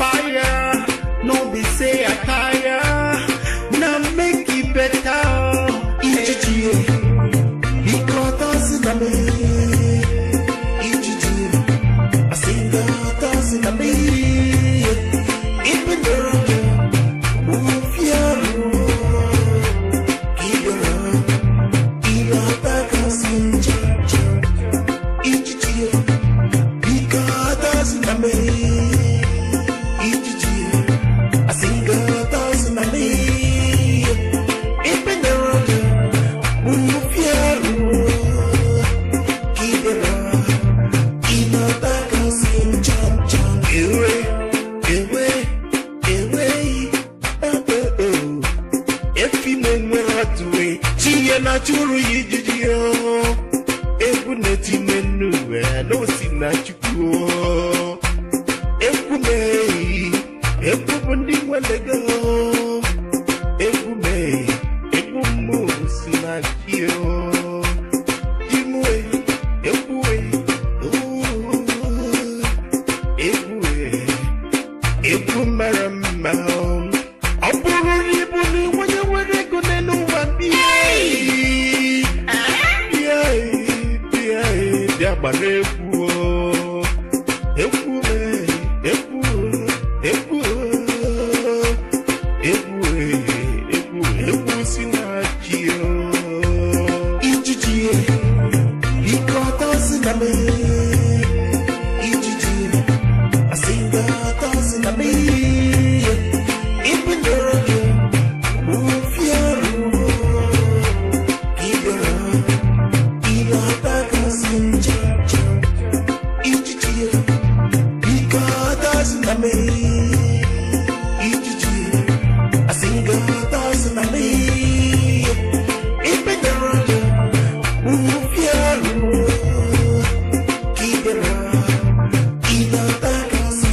fire. No be say I tire. Now make it better. Because doesn't I I sing the doesn't I even though move your keep your in back us in because doesn't I I sing the doesn't I even though move your keep your in back us in if you know what to wait, she and not your video. If we net in menu, I don't see that you go. If we may, if we wouldn't want to go, if we may, if we move, see like you. If we marry, I'm born when you were going to know what be. Yeah, but if we see not you, because doesn't I sing the doesn't I even though move your keep your back us in because doesn't I sing the doesn't I even though move your keep your back us in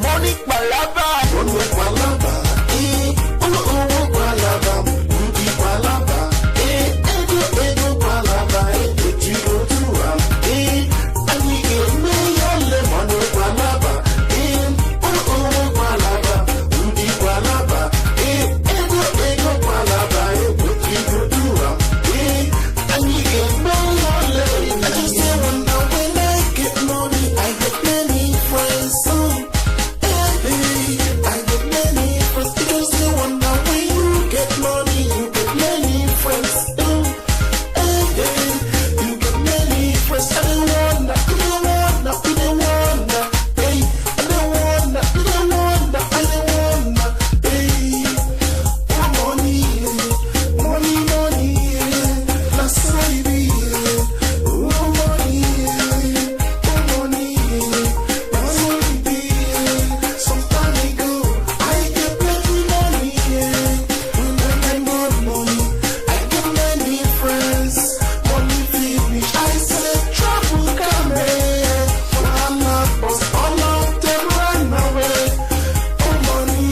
money palava, palava, booty palava, ego palava, ego tura, and we get me money palava, palava, booty palava, ego palava, ego tura, and we get me I just say when I get money, I get many friends. I get many friends because they wonder when you get money, you get many friends. You get many friends. I don't wonder, hey, I don't wonder, hey. Oh, money, that's how it be. Oh, money, that's how it be. Some time ago, I get plenty money, when I got money, I get many friends. Money finish, I said trouble coming. But I'm not boss, all of them run away. Oh, money,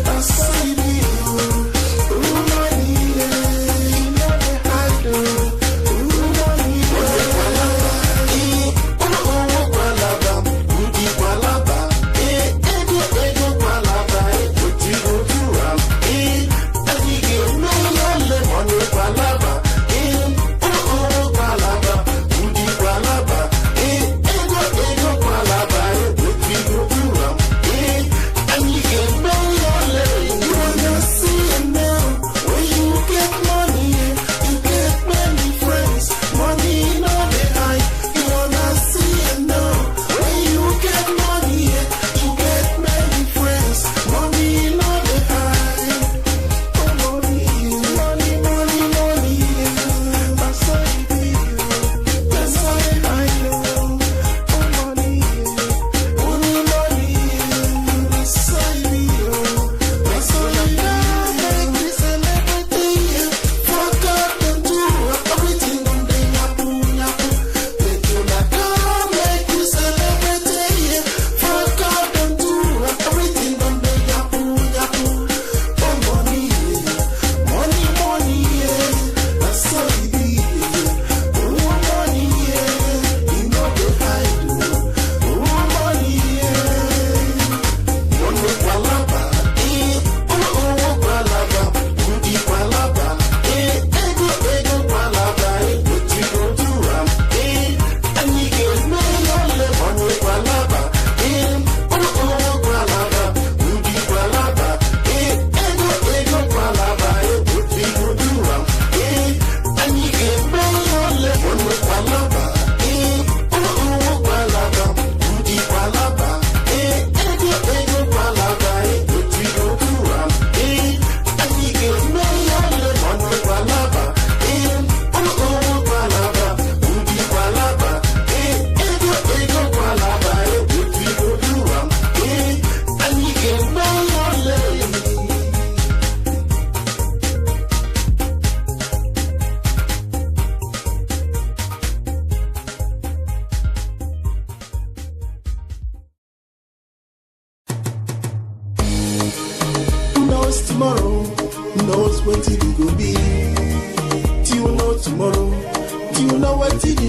that's how it be. Oh, money, you know that I do. Oh, money, palava, booty palava, ego palava, ego tura, and we get money palava, palava, booty palava, ego palava, ego tura, and we get money. You wanna see it now? When you get money, you get many friends. Money no dey hide. You wanna see it now? When you get money, you get many friends. Money no dey hide. Oh, money,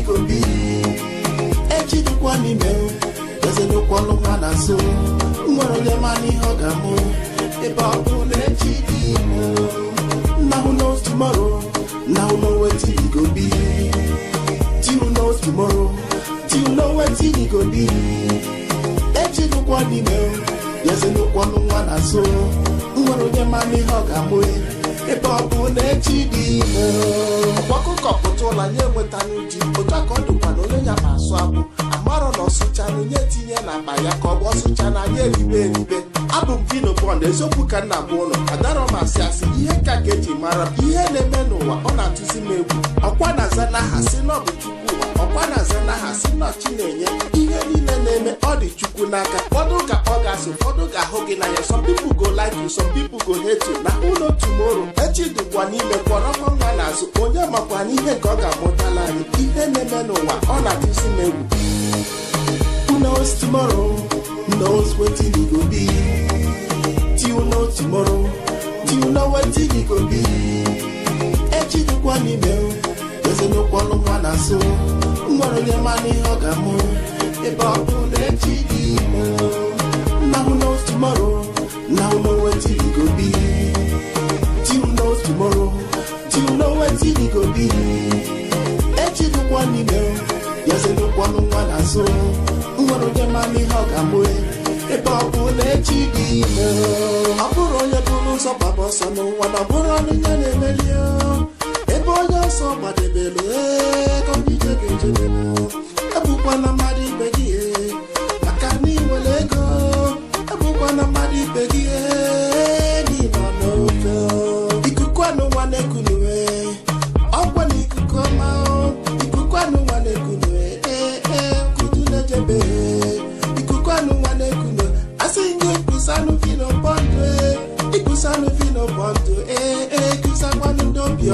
you go be. Echi do kwani me. There's a no kwalo mana so. Mwaro le mani hogamo. Eba on echi di mo. Now who knows tomorrow? Now know what you go be. Do you know tomorrow? Do you know what you go be? Echi do kwani me. There's a no kwalo mana so. Mwaro le mani hogamo. Eba on echi di mo. Kọpụtụla nye nwetana uji ụta ka ọ dụkwa na onye nyama asụ abụ amarọ na ọsụchanụ nye tinye na akpa ya ka ọ bụ ọsụcha na anya eribe abụ m Vino Bond eziokwu ka nna bụ ụlọ adarọ m asị ihe ka eji mara ihe na-eme n'ụwa ọ na-atụzi m egwu ọkwa na aza n'aha si na ọ bụ Chukwu ọkwa na aza n'aha si na Chi na-enye ihe niile na-eme ọ dị Chukwu n'aka ụfọdụ ka ọ ga-asị ụfọdụ ga-ahụ gị n'anya some people go like you some people go hate you na who know tomorrow echi dịkwa n'ime kwọrọkwa nwa n'azụ onye makwa n'ihe ka ọ ga-amụtala anyị ihe na-eme n'ụwa ọ na-atụzi m egwu. Who knows tomorrow? Who knows what it go be? Do you know tomorrow? Do you know what it go be? Echi do kwani me, there's no kwalo mana so. Mwaro le mani hogamo, eba on echi di mo. Now who knows tomorrow? Now know what it go be. Do you know tomorrow? Do you know what it go be? Echi do kwani me, there's no kwalo mana so. Mwaro le mani hogamo. Ebe ọ bụ na echi dị ime ọ bụrụ onye bụrụ ụzọ gbaba ọsọ n'ụwa na bụrụ ọnụ ya na-emeli ebe onye ọsọ gbadebelu ego ije ga-ejebelu ebukwa na mmadụ ibe gị maka na inwere ego ebukwa na mmadụ ibe gị n'ịnọ n'ofe ikuku anụnwa na-ekunuwe ọkwa na ikuku ọma ikuku anụnwa na-ekunuwe kudu na-ejebe ikuku anụnwa na-ekunuwe Ikusanu Vino Bond, Kusanu don't be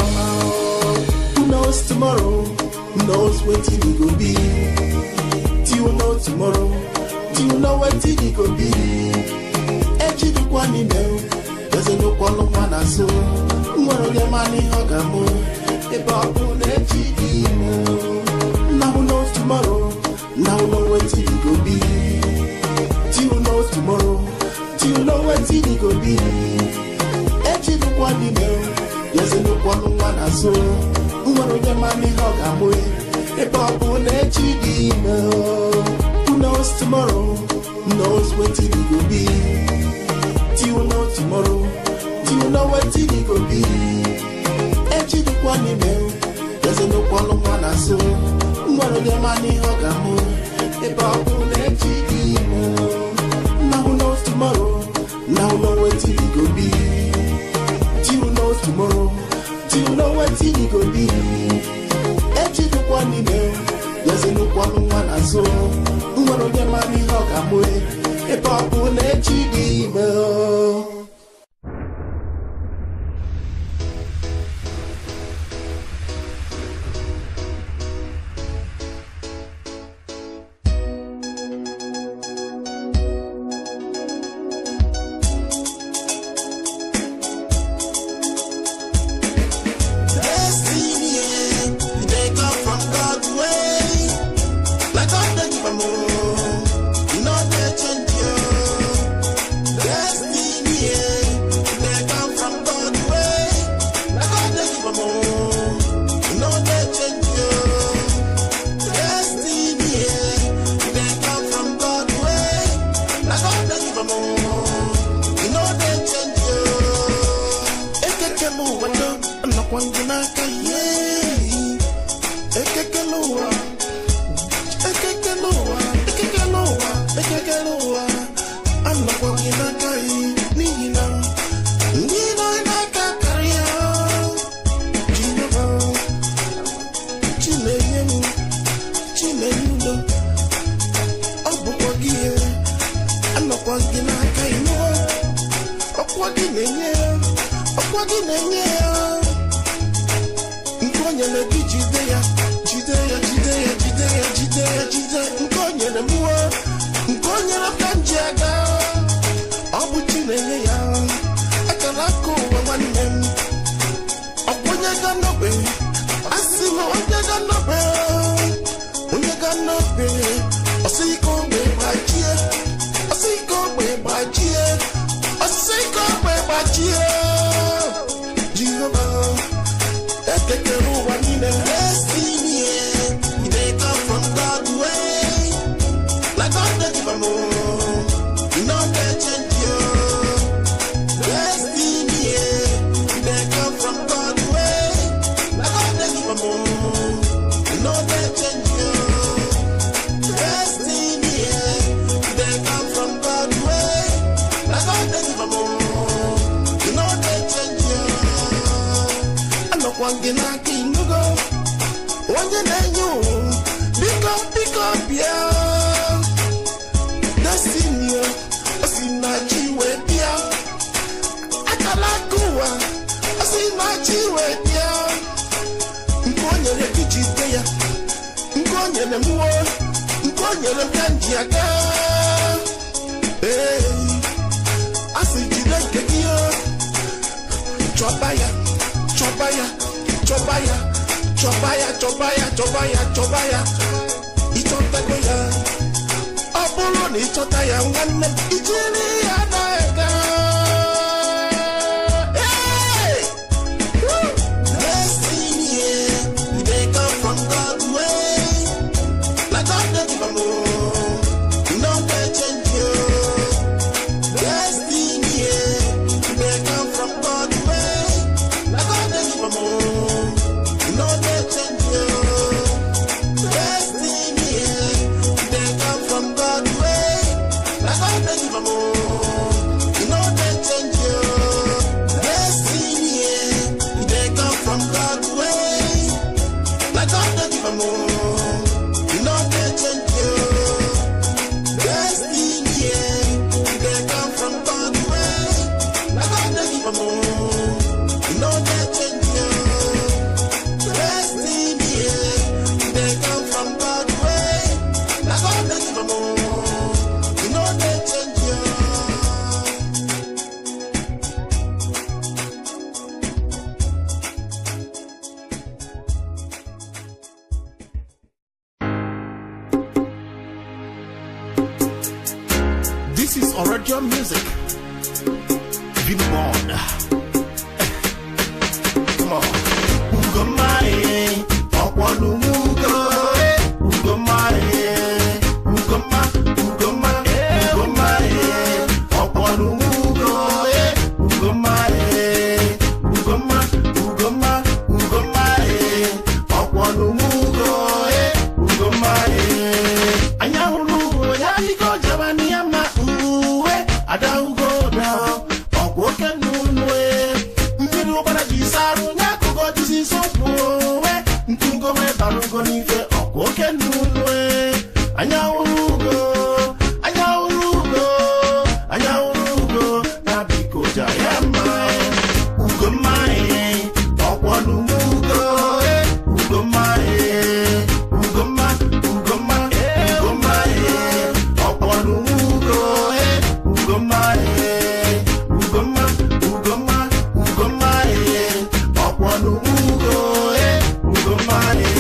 who knows tomorrow? Who knows what it go be? Do you know tomorrow? Do you know what it go be? Echi do kwani me, there's no kwalo mana so. Mwaro le mani hogamo, eba on echi di mo. Now who knows tomorrow? Now know what it go be? Do you know tomorrow? Do you know what it go be? Echi do kwani me, there's no kwalo mana so. Mwaro le mani hogamo, eba on echi di mo. Who knows tomorrow? Who knows what it go be? Do you know tomorrow? Do you know what it go be? Echi do kwani me, there's no kwalo mana so. Mwaro le mani hogamo, eba on echi di mo. Now who knows tomorrow? Now know what it go be. Do you know tomorrow? Do you know what it go be? Echi do kwani me, there's no kwalo mana so. Mwaro le mani hogamo, eba on echi di mo. baby. I see go with my cheer. I see go with my cheer. I see go with my cheer. Jehovah, I take care of one in the destiny. They come from God's way. Like God that give a more. You know they change you. Destiny. They come from God's way. Like God that give a more. You know they change you. Destiny. They come from God's way. Like God that give a more. You know they change you. I know one thing I can go. One thing I know. Pick up, yeah. Destiny. I see my chiwe, yeah. Akalakuwa. I see my chiwe, yeah. Mkonye le kichiteya. Mkonye le muo. Mkonye le mkanjiaka. Hey. I see jideke kiyo. Chobaya. Chobaya. Chobaya. Chobaya. Chobaya. Chobaya. Chobaya. Ichontakoya. Apollo ni chotaya. Wane. Ichiri anaega. Hey! Woo! Destiny. They come from God's way. Like God that give a more. You know they change you. Destiny. They come from God's way. Like God that give a more. You know they change you. Destiny. They come from God's way. Like God that give a more. You know they change you. Destiny. They come from God's way. Like God that give a more. You know they change you. Destiny. They come from God's way. Like God that give a more. You know they change you. Destiny. They come from God's way. Like God that give a more. You know they change you. This is original music. Billboard. Come on. Ugomae, Okwanu Ugo, Ugomae, Ugoma, Ugoma, Ugomae, Okwanu Ugo, Ugomae, Ugoma, Ugoma, Ugomae, Okwanu Ugo, Ugomae. Anyahulu, Yaligo, Jabani, Yama, Uwe, Adaugo, now, Okwoken Nunwe, Miru Banajisaru, Nakugo, this is so poor, Ntungo, Barugo, Nife, Okwoken Nunwe, Anyahulu, Anyahulu, Anyahulu, Nabiko, Jayama, Ugomae, Okwanu Ugo, Ugomae, Ugoma, Ugoma, Ugomae, Okwanu Ugo, Ugomae, Ugoma, Ugoma, Ugomae, Okwanu Ugo, Ugomae.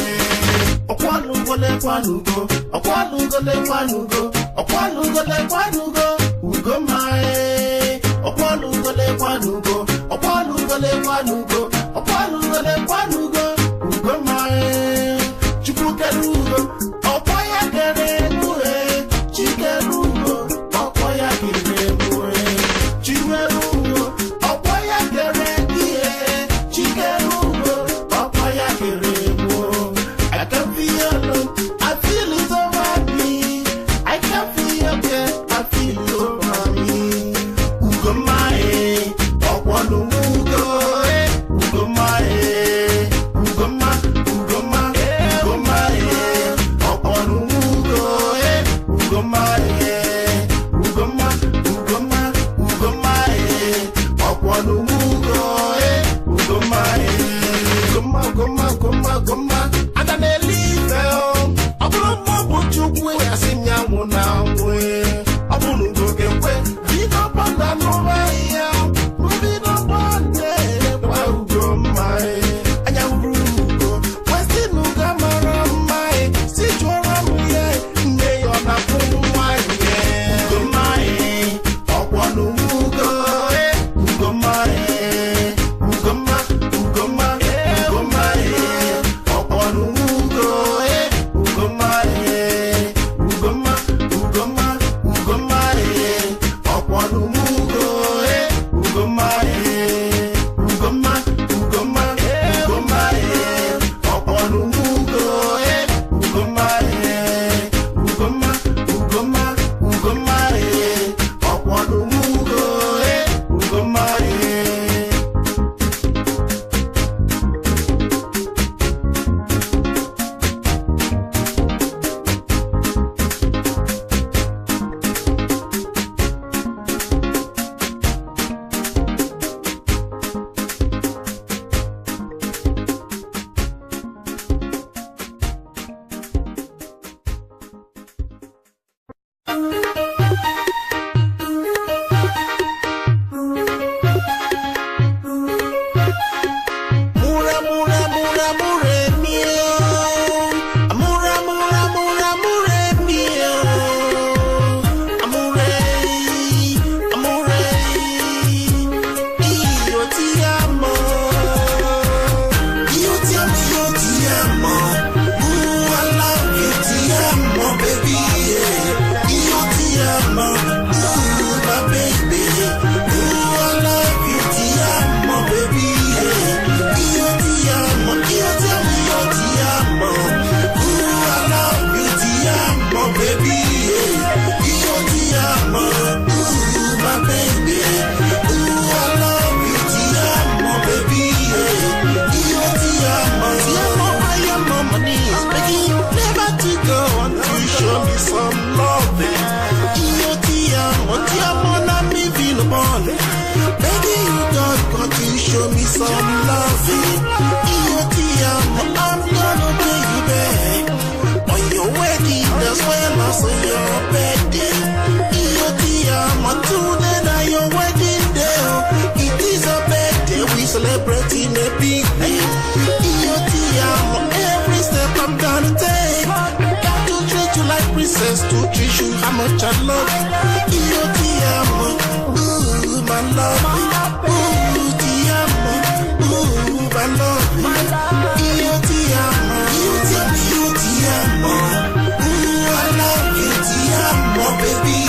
Okwanugo le kwanugo, Okwanugo le kwanugo, Okwanugo le kwanugo, Ugomae. Okwanugo le kwanugo, Okwanugo le kwanugo, Okwanugo le kwanugo, Ugomae. Chukwukerugo, Okoya keremuhe, Chikerugo, Okoya keremuhe, Chiwerugo, Okoya keremuhe, Chikerugo, Okoya keremuhe. I can feel it, I feel it over me. I can feel it, I feel it over me. Ugomae, Okwanu Ugo, Ugomae, show me some loving. Io ti amo, I'm gonna pay you back. On your wedding as well as on your birthday. Io ti amo, today your wedding day. It is a birthday, we celebrating a big day. Io ti amo, every step I'm gonna take. Got to treat you like princess, to treat you how much I love you. Io ti amo, ooh, my love. Ooh, ti amo, ooh, my love. Io ti amo, io ti amo. Ooh, I love you, ti amo, baby.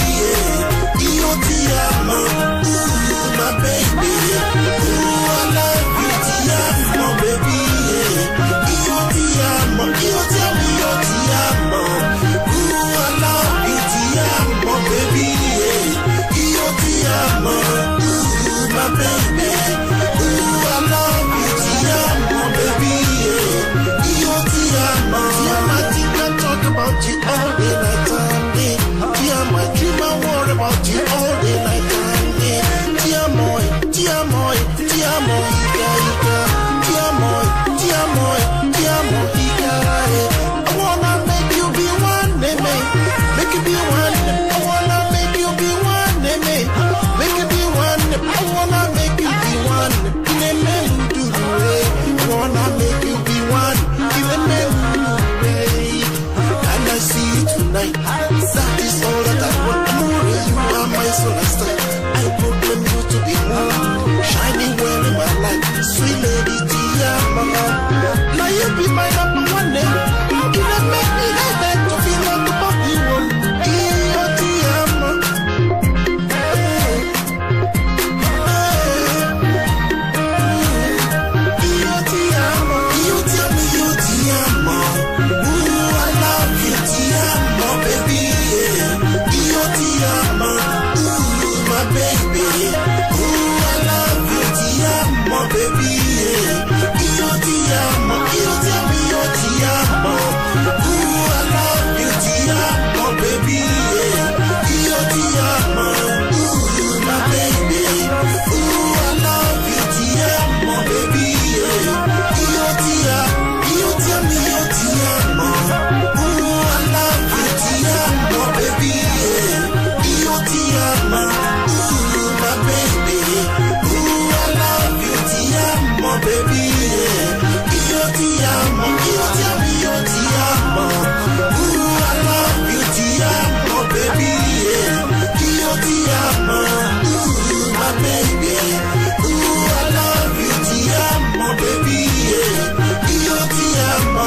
Io ti amo, ooh, my baby. Ooh, I love you, ti amo, baby. Io ti amo, io ti amo. Ooh, I love you, ti amo, baby. Io ti amo, ooh, my baby. Ooh, I love you, ti amo, baby. Io ti amo. I think I talk about you all day, night and day. I dream and worry about you all day, night and day. Ti amo, Ika, Ika. Ti amo, Ika. I wanna make you be one, make you be one. I wanna make you be one, make you be one. I wanna make you be one. I wanna make you be one. And I see you tonight. That is all that I want. You are my soul. I proclaim you to be one, shining well in my life. Sweet lady, Tia, now you be my number one name. You don't make me like that to feel like the body one. Tia, Tia, ooh, I love you, Tia, baby. Io ti amo, ooh, my baby. Ooh, I love you, ti amo, baby. Io ti amo, io ti amo. Ooh, I love you, ti amo, baby. Io ti amo, ooh, my baby. Ooh, I love you, ti amo, baby. Io ti amo. Ooh, I love you, ti amo, baby. Io ti amo, ooh, my baby. Ooh, I love you, ti amo, baby. Io ti amo, io ti amo. Ooh, I love you, ti amo, baby. Io ti amo, ooh, my baby. Ooh, I love you, ti amo, baby. Io ti amo.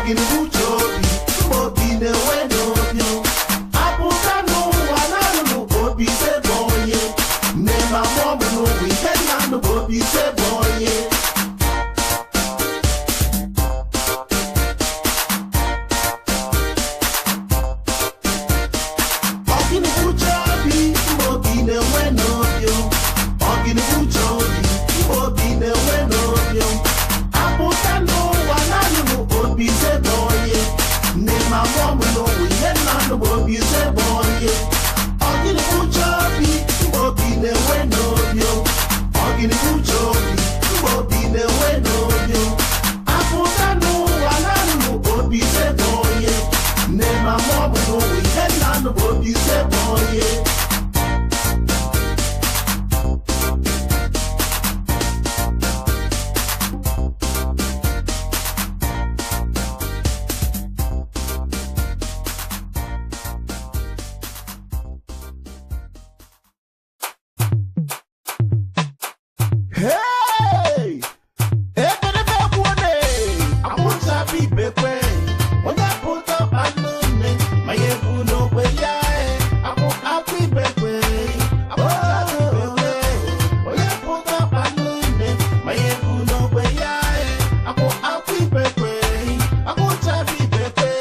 Ogini buchobi, Bobby ne weno yo. Aputa no wananu no Bobby se boye. Nema mobu no weekend no Bobby se boye. Ogini buchobi, Bobby ne weno yo. Ogini buchobi, Bobby ne weno yo. Aputa no wananu no Bobby se boye. Nema mobu no weekend no Bobby se boye. Ogini buchobi, Bobby ne weno yo. Ogini buchobi, Bobby ne weno yo. Aputa no wananu no Bobby se boye. Nema mobu no weekend no Bobby se boye. Hey! Ebere bebone! Amuta bibekwe. Oya put up anone. Mayebu no weyae. Amu abibekwe. Amuta bibekwe. Oya put up anone. Mayebu no weyae. Amu abibekwe. Amuta bibekwe.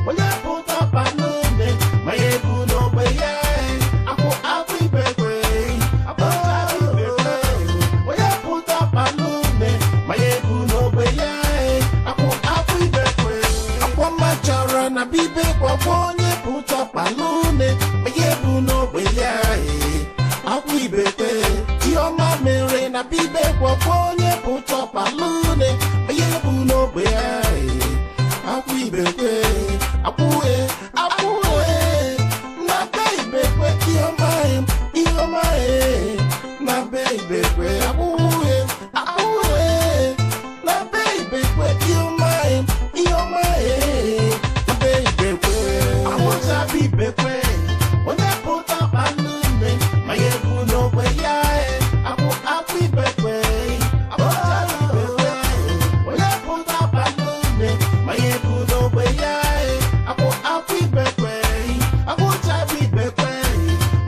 Oya put up anone. Mayebu no weyae. Amu abibekwe. Amuta bibekwe. Oya put up anone. Mayebu no weyae. Amu abibekwe. Akwamachara na bibe kwa bonye put up anone. Mayebu no weyae. Abibekwe. Tioma mere na bibe kwa bonye put up anone. Mayebu no weyae. Abibekwe. Apuwe. Na baby Tioma na baby apuwe. Na baby Tioma na baby amuta bibekwe. Oya put up anone. Mayebu no weyae. Amu abibekwe. Amuta bibekwe. Oya put up anone. Mayebu no weyae. Amu abibekwe. Amuta bibekwe.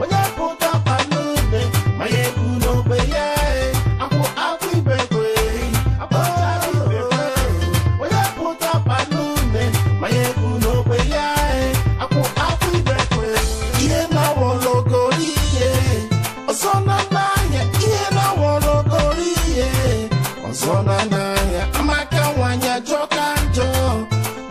Oya put up anone. Mayebu no weyae. Amu abibekwe. Amuta bibekwe. Oya put up anone. Mayebu no weyae. Amu abibekwe. Iye na wologoriye. Osona nanya. Iye na wologoriye. Osona nanya. Amaka wanya jokanjo.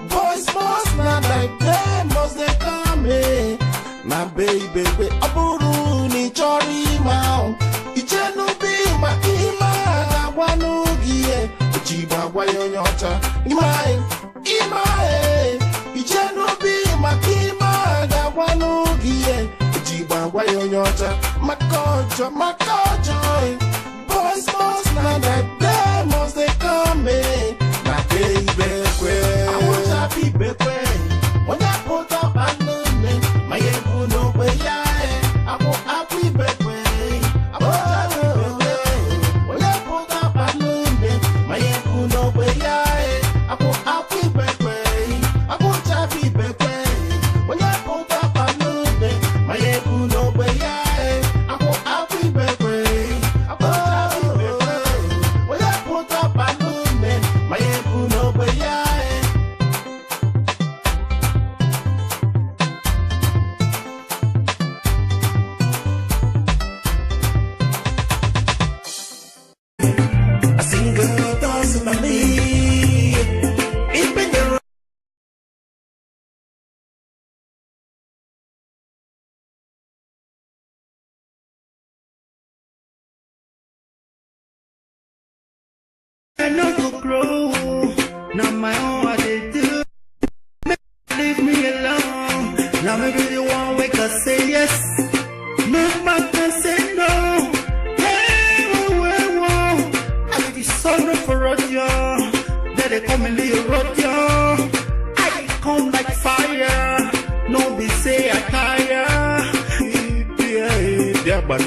Boys must not like them, must they come. Na baby we aburu ni chori mao. Ichenu bima ima na wanugie. Uchiba wayonyota. Imae. Ichenu bima ima na wanugie. Uchiba wayonyota. Makojo. Boys must not like them, must they come. Na baby we. I want to be baby. When I put up anone. Mayebu no weyae. Amu abibekwe. Amuta bibekwe. Oya put up anone. Mayebu no weyae. Amu abibekwe. Amuta bibekwe. Oya put up anone. Mayebu no weyae. Amu abibekwe. Amuta bibekwe. Oya put up anone. Mayebu no weyae. A single thousand of me. It been the I know you grow. Now my own what they do. Leave me alone. Now maybe you won't wake up say yes. No man can say no. Hey, whoa. I be the son of a rodeo. Then they come and leave rodeo. I come like fire. No be say I tire. Yeah, but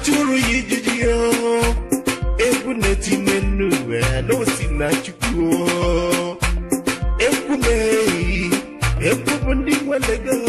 churu yijiji egwu neti menu no si na chukwu egwu me egwu ndi nwale go